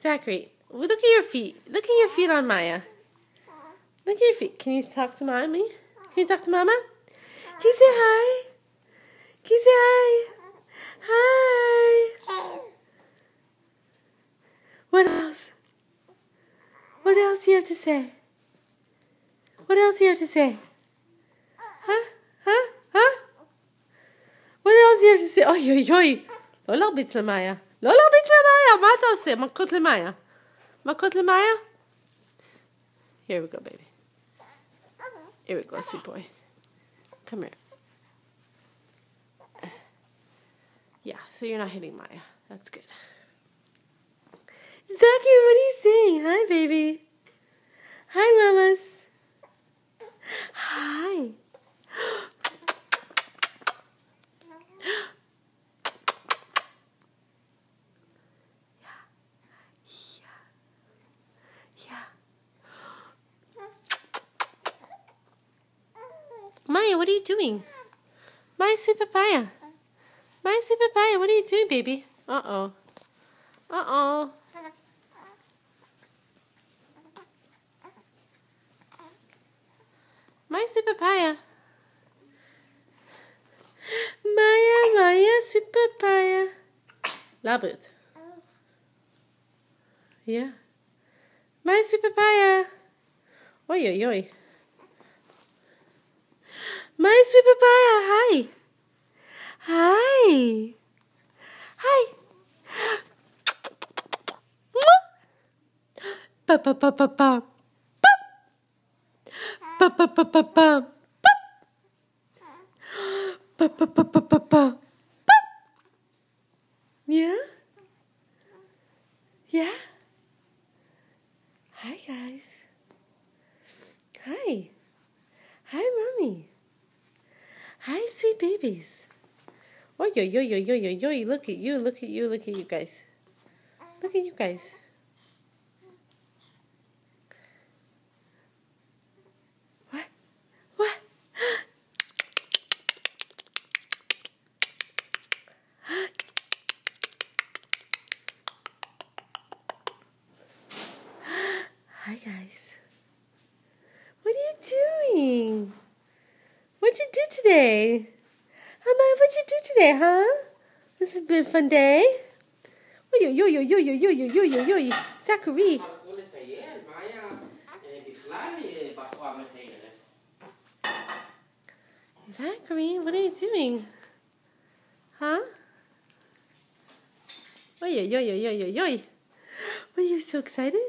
Zachary, look at your feet. Look at your feet on Maya. Look at your feet. Can you talk to Mommy? Can you talk to Mama? Can you say hi? Can you say hi? Hi. What else? What else do you have to say? What else do you have to say? Huh? Huh? Huh? What else do you have to say? אוי אוי אוי. לא להרביץ למאיה. לא להרביץ למאיה. מה אתה עושה? מכות למאיה. מכות למאיה? Here we go, baby. Here we go, sweet boy. Come here. Yeah, so you're not hitting Maya. That's good. Zachary, what are you saying? Hi, baby. Hi, mamas. Hi. Maya, what are you doing? Maya, sweet papaya. Maya, sweet papaya, what are you doing, baby? Uh-oh. Uh-oh. Maya, sweet papaya. Maya, Maya, sweet papaya. Labyrinth. Yeah. Maya, sweet papaya. Oi, oi, oi. My sweet papaya, hi. Hi. Hi. Pa pa pa pa pa. Pa pa pa pa pa. Pa pa pa pa pa pa. Yeah? Yeah? Hi guys. Hi. Hi mommy. Hi, sweet babies. Oh, yo, yo, yo, yo, yo, yo. Look at you, look at you, look at you guys. Look at you guys. What? What? Hi, guys. What are you doing? What'd you do today? What'd you do today, huh? This has been a fun day. Oh, yo, yo, yo, yo, yo, yo, yo, yo, yo, yo. Zachary. Zachary, what are you doing? Huh? Oh, yo, yo, yo, yo, yo, yo. Are you so excited?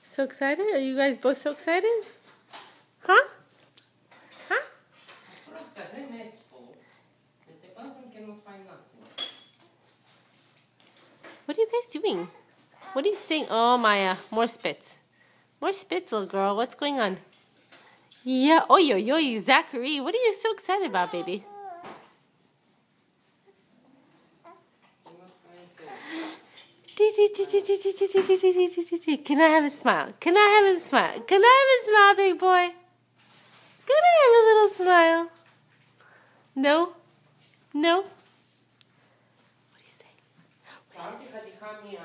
So excited? Are you guys both so excited? Huh? Huh? What are you guys doing? What are you saying? Oh, Maya, more spits. More spits, little girl. What's going on? Yeah. Oh, yo, yo, Zachary. What are you so excited about, baby? Can I have a smile? Can I have a smile? Can I have a smile, big boy? Can I have a little smile? No? No? What do you say? What do you say?